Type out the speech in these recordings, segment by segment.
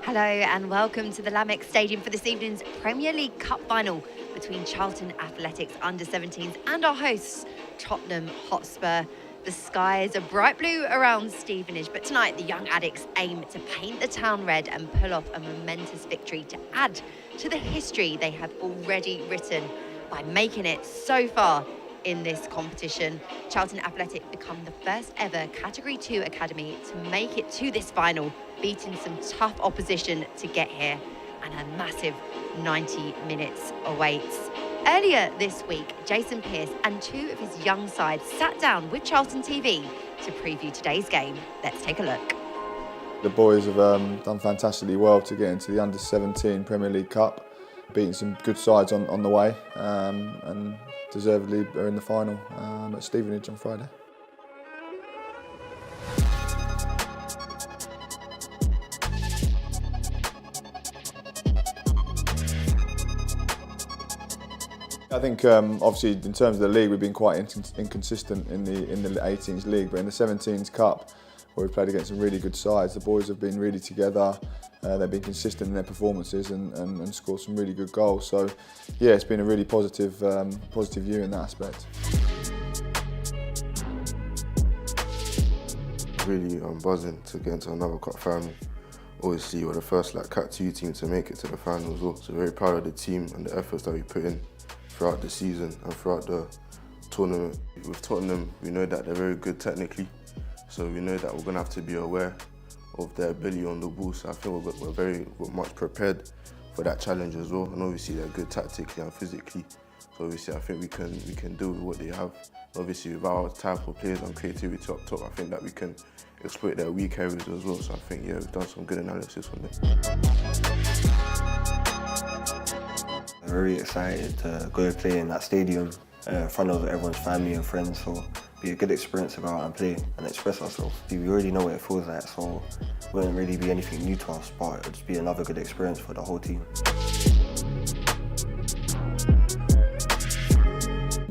Hello and welcome to the Lamex Stadium for this evening's Premier League Cup final between Charlton Athletics under-17s and our hosts, Tottenham Hotspur. The skies are bright blue around Stevenage, but tonight the young addicts aim to paint the town red and pull off a momentous victory to add to the history they have already written by making it so far in this competition. Charlton Athletic become the first ever Category 2 academy to make it to this final, beating some tough opposition to get here, and a massive 90 minutes awaits. Earlier this week, Jason Pearce and two of his young sides sat down with Charlton TV to preview today's game. Let's take a look. The boys have done fantastically well to get into the under-17 Premier League Cup, beating some good sides on the way, and deservedly are in the final at Stevenage on Friday. I think obviously in terms of the league we've been quite inconsistent in the 18s league, but in the 17s Cup where we've played against some really good sides, the boys have been really together. They've been consistent in their performances and scored some really good goals. So yeah, it's been a really positive view in that aspect. Really buzzing to get into another cup final. Obviously we're the first Cat 2 team to make it to the final as well. So very proud of the team and the efforts that we put in throughout the season and throughout the tournament. With Tottenham, we know that they're very good technically, so we know that we're going to have to be aware of their ability on the ball. So I think we're much prepared for that challenge as well. And obviously they're good tactically and physically. So obviously I think we can deal with what they have. Obviously with our type of players and creativity up top, I think that we can exploit their weak areas as well. So I think yeah, we've done some good analysis on it. I'm very excited to go play in that stadium in front of everyone's family and friends. So be a good experience to go out and play and express ourselves. We already know what it feels like, so it wouldn't really be anything new to us, but it would just be another good experience for the whole team.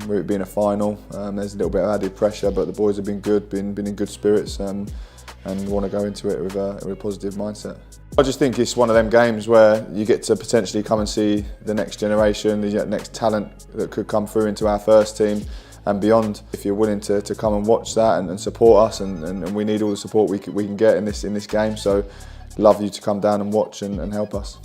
With it being a final, there's a little bit of added pressure, but the boys have been good, been in good spirits, and want to go into it with a positive mindset. I just think it's one of them games where you get to potentially come and see the next generation, the next talent that could come through into our first team and beyond. If you're willing to come and watch that and support us, and we need all the support we can get in this game, so love you to come down and watch and help us.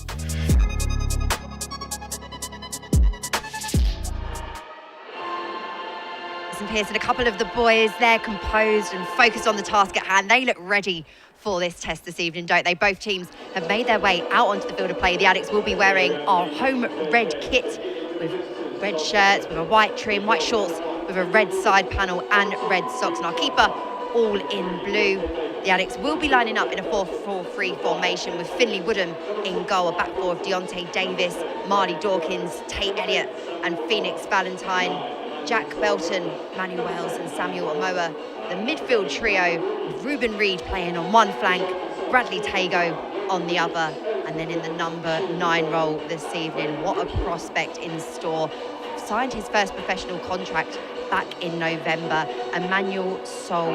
Pearson, a couple of the boys, they're composed and focused on the task at hand. They look ready for this test this evening, don't they? Both teams have made their way out onto the field of play. The Addicts will be wearing our home red kit with red shirts, with a white trim, white shorts, with a red side panel and red socks. And our keeper all in blue. The Addicts will be lining up in a 4-4-3 formation with Finley Woodham in goal, a back four of Deontay Davis, Marley Dawkins, Tate Elliott and Phoenix Valentine. Jack Belton, Manu Wells and Samuel Amoa. The midfield trio with Ruben Reid playing on one flank, Bradley Tago on the other, and then in the number 9 role this evening, what a prospect in store. Signed his first professional contract back in November, Emmanuel Sol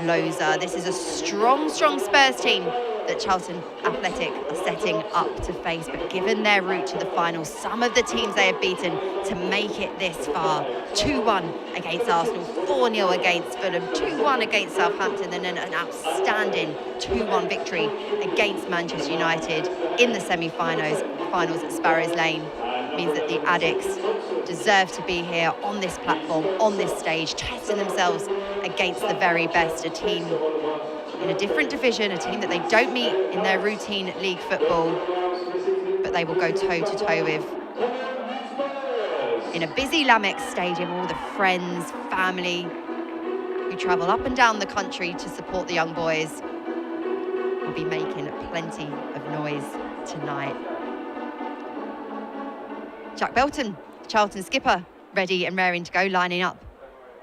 Loza. This is a strong Spurs team that Charlton Athletic are setting up to face, but given their route to the final, some of the teams they have beaten to make it this far. 2-1 against Arsenal, 4-0 against Fulham, 2-1 against Southampton, and then an outstanding 2-1 victory against Manchester United in the semi-finals at Sparrows Lane. Means that the Addicts deserve to be here on this platform, on this stage, testing themselves against the very best, a team in a different division, a team that they don't meet in their routine league football, but they will go toe-to-toe with. In a busy Lamex Stadium, all the friends, family who travel up and down the country to support the young boys will be making plenty of noise tonight. Jack Belton, Charlton skipper, ready and raring to go, lining up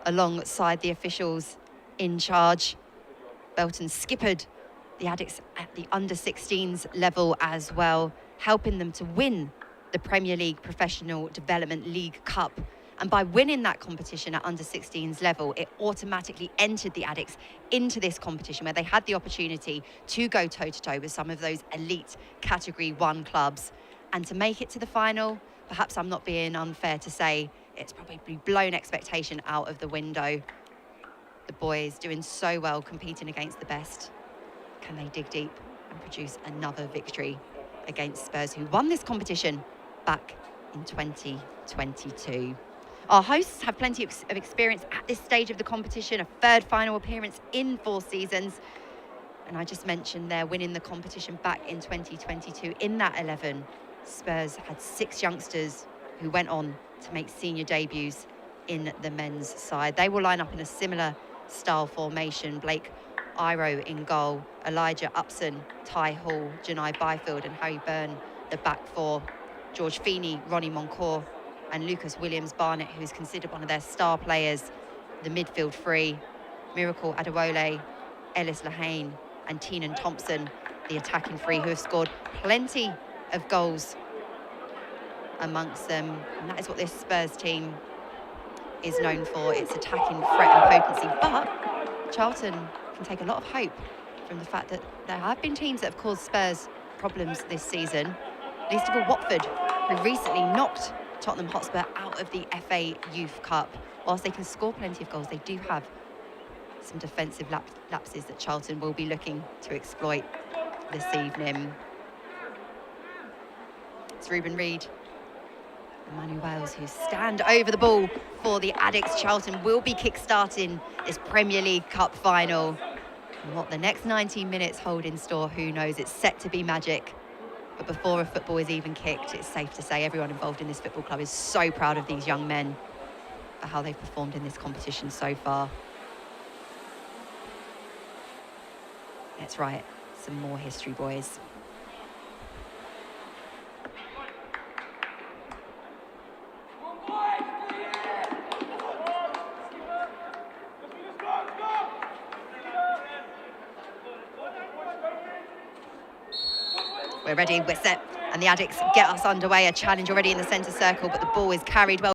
alongside the officials in charge. Belton skippered the Addicts at the under-16s level as well, helping them to win the Premier League Professional Development League Cup. And by winning that competition at under-16s level, it automatically entered the Addicts into this competition where they had the opportunity to go toe-to-toe with some of those elite Category 1 clubs. And to make it to the final, perhaps I'm not being unfair to say, it's probably blown expectation out of the window. The boys doing so well, competing against the best. Can they dig deep and produce another victory against Spurs, who won this competition back in 2022? Our hosts have plenty of experience at this stage of the competition, a third final appearance in 4 seasons. And I just mentioned they're winning the competition back in 2022. In that 11, Spurs had 6 youngsters who went on to make senior debuts in the men's side. They will line up in a similar style formation. Blake Iro in goal, Elijah Upson, Ty Hall, Janai Byfield and Harry Byrne, the back four. George Feeney, Ronnie Moncourt and Lucas Williams-Barnett, who's considered one of their star players. The midfield three, Miracle Adewole, Ellis Lehane and Teenan Thompson, the attacking three, who have scored plenty of goals amongst them. And that is what this Spurs team is known for, its attacking threat and potency. But Charlton can take a lot of hope from the fact that there have been teams that have caused Spurs problems this season. Least of all Watford, who recently knocked Tottenham Hotspur out of the FA Youth Cup. Whilst they can score plenty of goals, they do have some defensive lapses that Charlton will be looking to exploit this evening. It's Ruben Reid and Manu Wells who stand over the ball for the Addicts. Charlton will be kick-starting this Premier League Cup final. And what the next 90 minutes hold in store, who knows? It's set to be magic. But before a football is even kicked, it's safe to say everyone involved in this football club is so proud of these young men for how they've performed in this competition so far. Let's write some more history, boys. We're ready, we're set, and the Addicts get us underway. A challenge already in the centre circle, but the ball is carried well.